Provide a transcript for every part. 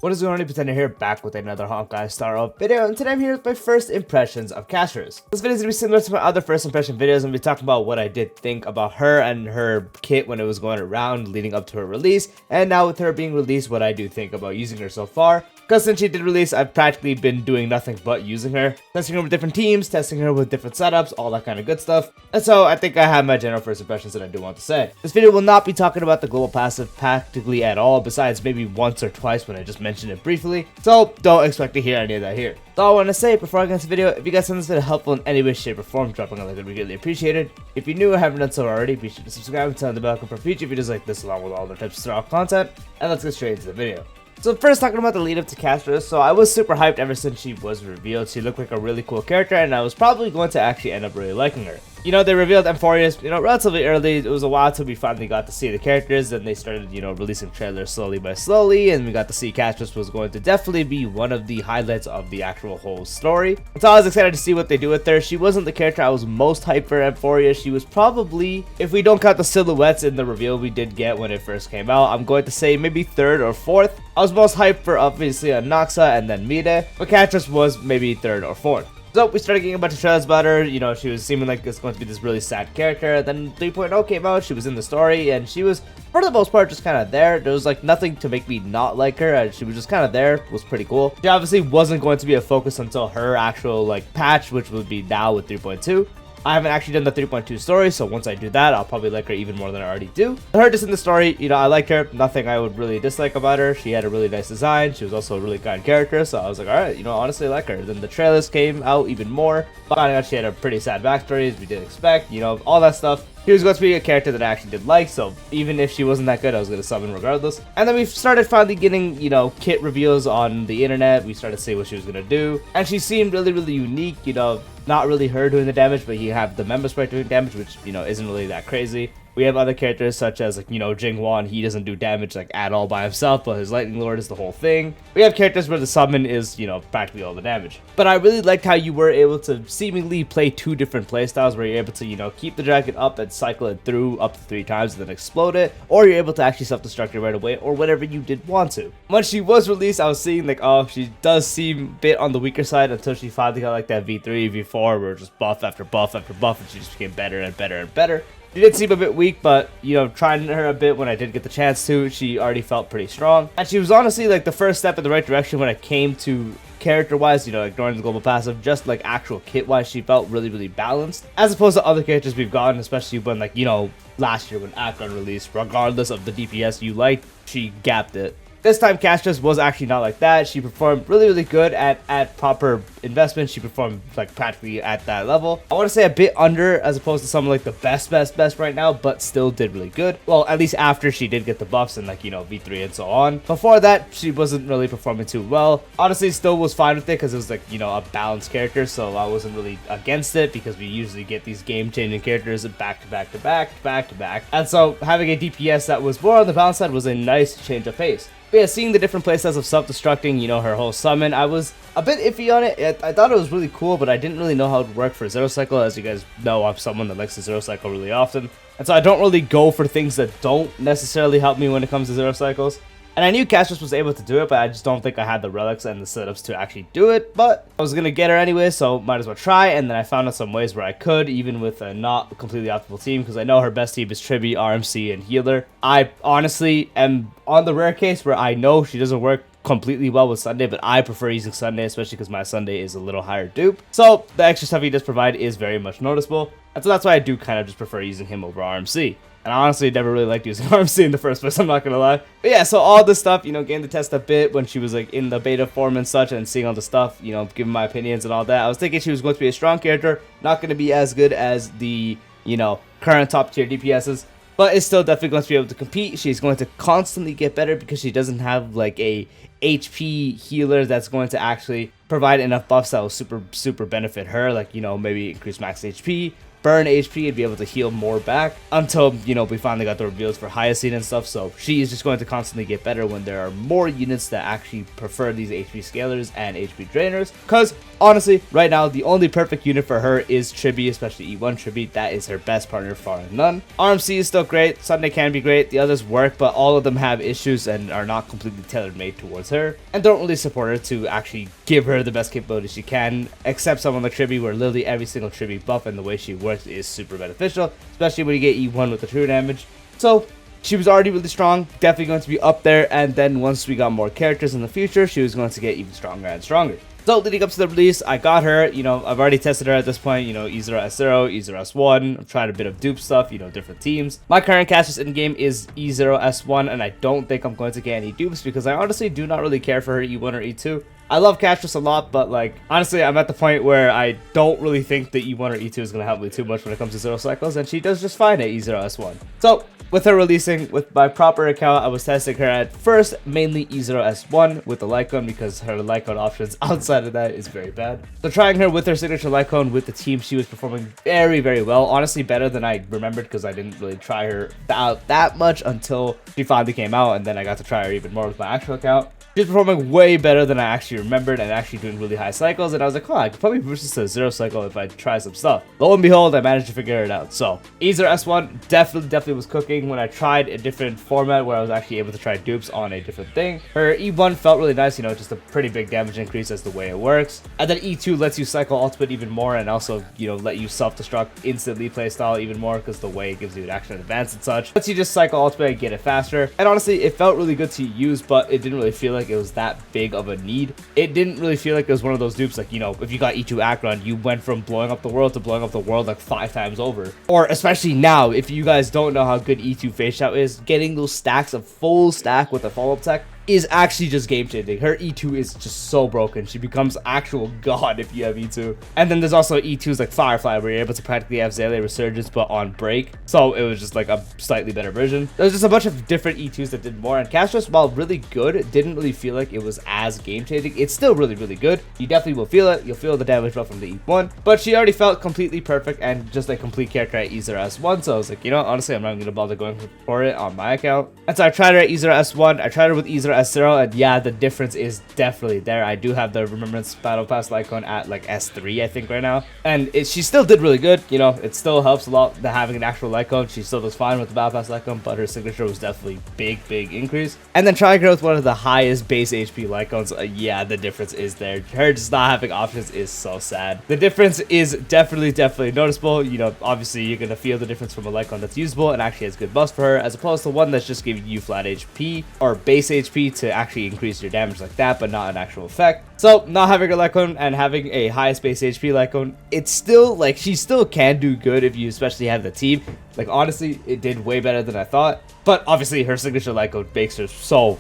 What is going on, Pretender here, back with another Honkai style video, and today I'm here with my first impressions of Castorice. This video is going to be similar to my other first impression videos. I'm going to be talking about what I did think about her and her kit when it was going around leading up to her release, and now with her being released, what I do think about using her so far. Because since she did release, I've practically been doing nothing but using her. Testing her with different teams, testing her with different setups, all that kind of good stuff. And so I think I have my general first impressions that I do want to say. This video will not be talking about the global passive practically at all, besides maybe once or twice when I just mentioned it briefly. So don't expect to hear any of that here. That's all I want to say before I get into the video. If you guys found this video helpful in any way, shape, or form, dropping a like would be greatly appreciated. If you're new or haven't done so already, be sure to subscribe and turn on the bell for future videos like this along with all other types of style content. And let's get straight into the video. So first, talking about the lead up to Castorice, so I was super hyped ever since she was revealed. She looked like a really cool character, and I was probably going to actually end up really liking her. You know, they revealed Aventurine, relatively early. It was a while till we finally got to see the characters, and they started, releasing trailers slowly by slowly, and we got to see Castorice was going to definitely be one of the highlights of the actual whole story. So I was excited to see what they do with her. She wasn't the character I was most hyped for Aventurine. She was probably, if we don't count the silhouettes in the reveal we did get when it first came out, I'm going to say maybe third or fourth. I was most hyped for obviously Noxa and then Mide, but Castorice was maybe third or fourth. So we started getting a bunch of trailers about her. She was seeming like it's going to be this really sad character. Then 3.0 came out, she was in the story, and she was, for the most part, just kind of there. There was like nothing to make me not like her, and she was just kind of there. It was pretty cool. She obviously wasn't going to be a focus until her actual patch, which would be now with 3.2. I haven't actually done the 3.2 story, so once I do that, I'll probably like her even more than I already do. Her just in the story, I liked her. Nothing I would really dislike about her. She had a really nice design. She was also a really kind character, so I was like, alright, honestly I like her. Then the trailers came out even more. Finding out she had a pretty sad backstory, as we did expect, all that stuff. She was going to be a character that I actually did like, so even if she wasn't that good, I was going to summon regardless. And then we started finally getting, kit reveals on the internet. We started to see what she was going to do. And she seemed really, really unique, not really her doing the damage, but you have the member sprite doing damage, which, isn't really that crazy. We have other characters such as, Jingwan. He doesn't do damage, at all by himself, but his Lightning Lord is the whole thing. We have characters where the summon is, practically all the damage. But I really liked how you were able to seemingly play two different playstyles where you're able to, keep the dragon up and cycle it through up to 3 times and then explode it, or you're able to actually self-destruct it right away, or whatever you did want to. When she was released, I was seeing, oh, she does seem a bit on the weaker side until she finally got, that V3, V4, where just buff after buff after buff, and she just became better and better and better. She did seem a bit weak, but, trying her a bit when I did get the chance to, she already felt pretty strong. And she was honestly, the first step in the right direction when it came to character-wise, ignoring the global passive, just, actual kit-wise, she felt really, really balanced. As opposed to other characters we've gotten, especially when, last year when Acheron released, regardless of the DPS you liked, she gapped it. This time, Castorice was actually not like that. She performed really, really good at proper investment. She performed, practically at that level. I want to say a bit under as opposed to some, the best right now, but still did really good. Well, at least after she did get the buffs and, V3 and so on. Before that, she wasn't really performing too well. Honestly, still was fine with it because it was, a balanced character, so I wasn't really against it because we usually get these game-changing characters back to back to back, back to back. And so having a DPS that was more on the balance side was a nice change of pace. But yeah, seeing the different playstyles of self-destructing, her whole summon, I was a bit iffy on it. I thought it was really cool, but I didn't really know how it would work for Zero Cycle. As you guys know, I'm someone that likes the Zero Cycle really often. And so I don't really go for things that don't necessarily help me when it comes to Zero Cycles. And I knew Castorice was able to do it, but I just don't think I had the relics and the setups to actually do it. But I was going to get her anyway, so might as well try. And then I found out some ways where I could, even with a not completely optimal team, because I know her best team is Tribi, RMC, and Healer. I honestly am on the rare case where I know she doesn't work completely well with Sunday, but I prefer using Sunday, especially because my Sunday is a little higher dupe. So the extra stuff he does provide is very much noticeable. And so that's why I do kind of just prefer using him over RMC. And I honestly never really liked using RMC in the first place, I'm not gonna lie. But yeah, so all this stuff, getting to test a bit when she was in the beta form and such, and seeing all the stuff, giving my opinions and all that. I was thinking she was going to be a strong character, not gonna be as good as the, current top tier DPSs. But it's still definitely going to be able to compete. She's going to constantly get better because she doesn't have a HP healer that's going to actually provide enough buffs that will super benefit her. Maybe increase max HP burn HP and be able to heal more back until, you know, we finally got the reveals for Hyacinth and stuff. So she is just going to constantly get better when there are more units that actually prefer these HP scalers and HP drainers. Because honestly, right now, the only perfect unit for her is Chibi, especially E1 Chibi. That is her best partner, far and none. RMC is still great. Sunday can be great. The others work, but all of them have issues and are not completely tailor-made towards her and don't really support her to actually give her the best capabilities she can, except someone like Chibi, where literally every single Chibi buff and the way she works is super beneficial, especially when you get E1 with the true damage. So she was already really strong, definitely going to be up there, and then once we got more characters in the future, she was going to get even stronger and stronger. So leading up to the release, I got her, you know, I've already tested her at this point, you know, E0 S0, E0 S1, I've tried a bit of dupe stuff, you know, different teams. My current Castorice in-game is E0 S1, and I don't think I'm going to get any dupes because I honestly do not really care for her E1 or E2. I love Castorice a lot, but like, honestly, I'm at the point where I don't really think the E1 or E2 is going to help me too much when it comes to zero cycles, and she does just fine at E0 S1. So with her releasing, with my proper account, I was testing her at first, mainly E0 S1 with the Lycone because her Lycone options outside of that is very bad. So trying her with her signature Lycone with the team, she was performing very, very well. Honestly, better than I remembered because I didn't really try her out that much until she finally came out, and then I got to try her even more with my actual account. She's performing way better than I actually remembered and actually doing really high cycles, and I was like, oh, I could probably boost this to a zero cycle if I try some stuff. Lo and behold, I managed to figure it out. So E0 S1 definitely was cooking when I tried a different format where I was actually able to try dupes on a different thing. Her E1 felt really nice, you know, just a pretty big damage increase as the way it works. And then E2 lets you cycle ultimate even more and also, you know, let you self-destruct instantly playstyle even more because the way it gives you an action advance and such. Lets you just cycle ultimate and get it faster. And honestly, it felt really good to use, but it didn't really feel like it was that big of a need. It didn't really feel like it was one of those dupes like, you know, if you got E2 Acheron, you went from blowing up the world to blowing up the world like 5 times over. Or especially now, if you guys don't know how good E2 Feixiao is, getting those stacks of full stack with a follow-up tech is actually just game changing. Her E2 is just so broken. She becomes actual god if you have E2. And then there's also E2s like Firefly where you're able to practically have Zele Resurgence but on break. So it was just like a slightly better version. There's just a bunch of different E2s that did more, and Castorice, while really good, didn't really feel like it was as game changing. It's still really, really good. You definitely will feel it. You'll feel the damage buff from the E1, but she already felt completely perfect and just a complete character at E0 S1. So I was like, you know, honestly, I'm not gonna bother going for it on my account. And so I tried her at E0 S1. I tried her with E0 S0, and yeah, the difference is definitely there. I do have the Remembrance Battle Pass Lycone at like S3, I think, right now, and she still did really good. You know, it still helps a lot that having an actual Lycone. She still does fine with the Battle Pass Lycone, but her signature was definitely big increase. And then trying her with one of the highest base HP Lycones, yeah, the difference is there. Her just not having options is so sad. The difference is definitely noticeable. You know, obviously you're gonna feel the difference from a Lycone that's usable and actually has good buffs for her, as opposed to one that's just giving you flat HP or base HP to actually increase your damage like that, but not an actual effect. So not having a Lycone and having a highest base HP Lycone, it's still like, she still can do good if you especially have the team. Like, honestly, it did way better than I thought, but obviously her signature Lycone makes her so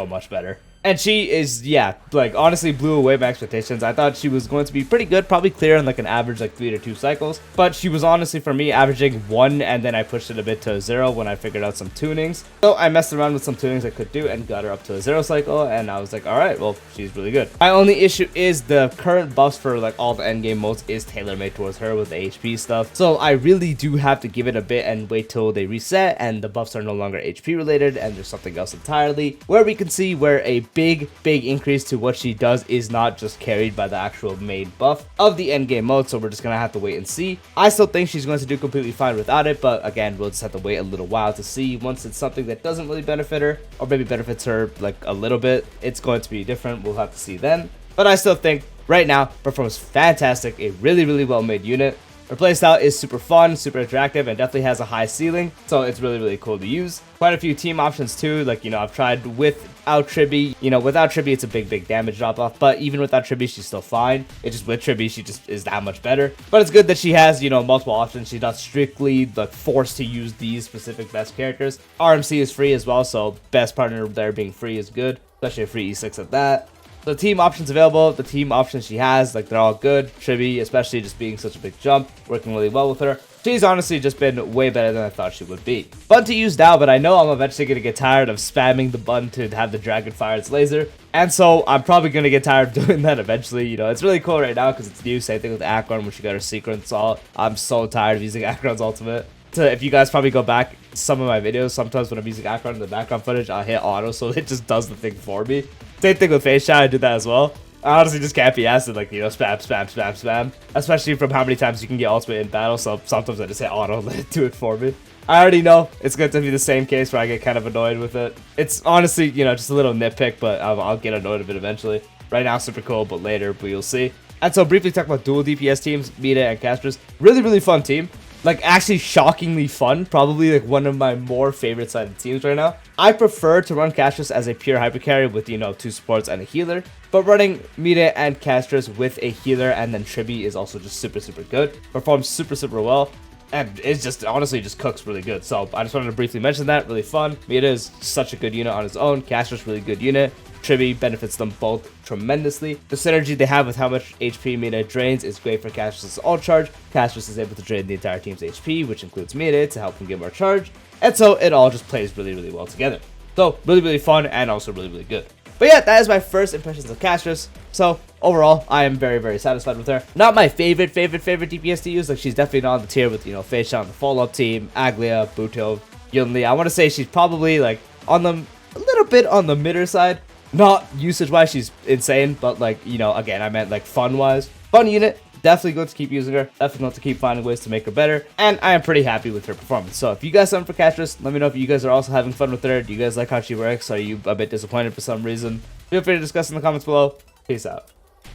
much better. And she is, yeah, like, honestly blew away my expectations. I thought she was going to be pretty good, probably clear in like an average like 3 to 2 cycles. But she was honestly, for me, averaging 1, and then I pushed it a bit to 0 when I figured out some tunings. So I messed around with some tunings I could do and got her up to a 0 cycle, and I was like, alright, well, she's really good. My only issue is the current buffs for like all the endgame modes is tailor-made towards her with the HP stuff. So I really do have to give it a bit and wait till they reset and the buffs are no longer HP related and there's something else entirely, where we can see where a big increase to what she does is not just carried by the actual main buff of the endgame mode. So we're just gonna have to wait and see. I still think she's going to do completely fine without it, but again, we'll just have to wait a little while to see. Once it's something that doesn't really benefit her, or maybe benefits her like a little bit, it's going to be different. We'll have to see then, but I still think right now performs fantastic. A really well made unit. Her playstyle is super fun, super attractive, and definitely has a high ceiling, so it's really cool to use. Quite a few team options too, like, you know, I've tried without Tribi. You know, without Tribi, it's a big damage drop off, but even without Tribi, she's still fine. It's just with Tribi, she just is that much better. But it's good that she has, you know, multiple options. She's not strictly like forced to use these specific best characters. RMC is free as well, so best partner there being free is good, especially a free E6 at that. The team options available, the team options she has, like they're all good. Tribi, especially just being such a big jump, working really well with her. She's honestly just been way better than I thought she would be. Button to use now, but I know I'm eventually going to get tired of spamming the button to have the dragon fire its laser. And so I'm probably going to get tired of doing that eventually. You know, it's really cool right now because it's new. Same thing with Acheron when she got her secret assault. I'm so tired of using Acheron's ultimate. If you guys probably go back some of my videos, sometimes when I'm using Acheron in the background footage, I'll hit auto so it just does the thing for me. Same thing with Feixiao, I did that as well. I honestly just can't be asked to, like, you know, spam. Especially from how many times you can get ultimate in battle, so sometimes I just hit auto and let it do it for me. I already know it's going to be the same case where I get kind of annoyed with it. It's honestly, you know, just a little nitpick, but I'll get annoyed with it eventually. Right now, super cool, but later, but you'll see. And so briefly talk about dual DPS teams, Mida and Castorice. Really fun team. Like, actually shockingly fun. Probably, like, one of my more favorite sided teams right now. I prefer to run Castorice as a pure hyper carry with, you know, 2 supports and a healer. But running Mida and Castorice with a healer and then Tribi is also just super good. Performs super well. And it's just, honestly, just cooks really good. So, I just wanted to briefly mention that. Really fun. Mida is such a good unit on its own. Castorice, really good unit. Tribi benefits them both tremendously. The synergy they have with how much HP Mida drains is great for Castorice's ult charge. Castorice is able to drain the entire team's HP, which includes Mida, to help them get more charge. And so it all just plays really well together. So really fun and also really good. But yeah, that is my first impressions of Castorice. So overall, I am very satisfied with her. Not my favorite DPS to use. Like, she's definitely not on the tier with, you know, Feixiao on the follow-up team, Aglia, Buto, Yunli. I want to say she's probably like on the a little bit on the midder side. Not usage-wise, she's insane, but, like, you know, again, I meant, like, fun-wise. Fun unit, definitely going to keep using her, definitely going to keep finding ways to make her better, and I am pretty happy with her performance. So if you guys have fun for Castorice, let me know if you guys are also having fun with her. Do you guys like how she works? Are you a bit disappointed for some reason? Feel free to discuss in the comments below. Peace out.